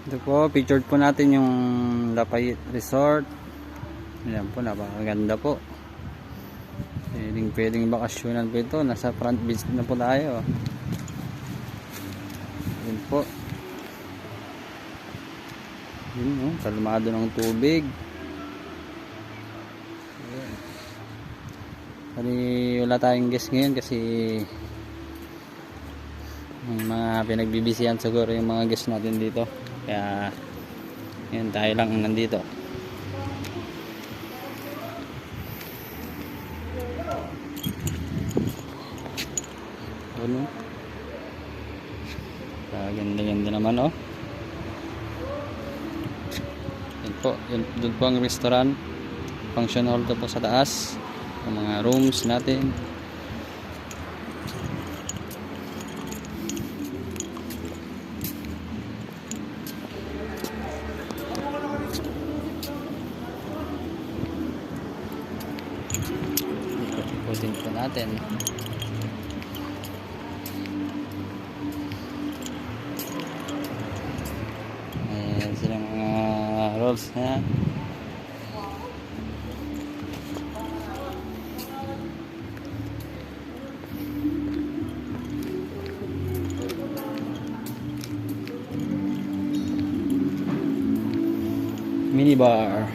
Ito po, pictured po natin yung Lafayette Resort. Ayan po, napakaganda po. Pwedeng bakasyonan po ito. Nasa front beach na po tayo. Ayan po. Ayan, kalmado ng tubig. Ayan. Kali wala tayong guest ngayon kasi yung mga pinagbibisihan siguro yung mga guest natin dito. Kaya yan, tayo lang nandito. Ano? Ganda-ganda naman oh. Yan po, doon po ang restaurant. Function hall to po sa taas. Ang mga rooms natin. Ikutin po natin. Ayan sila mga rolls na. Minibar.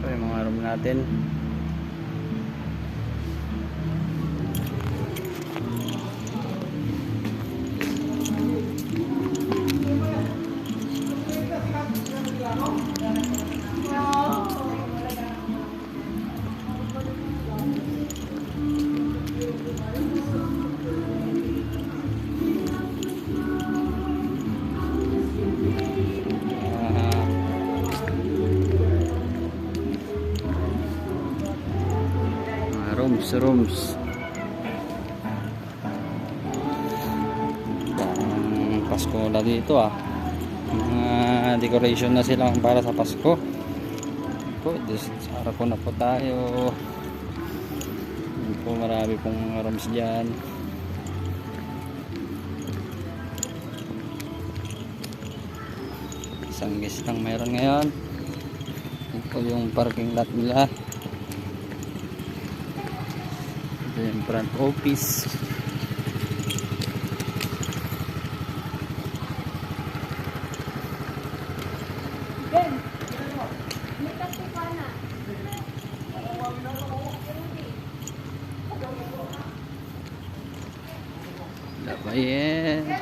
Ito yung mga room natin. Rooms. Pasko na dito ah. Mga decoration na sila para sa Pasko. Po, sa harap po na po tayo. Po, marami pong rooms dyan. Isang guest lang mayroon ngayon. Ito yung parking lot nila. Yung front office. Lafayette.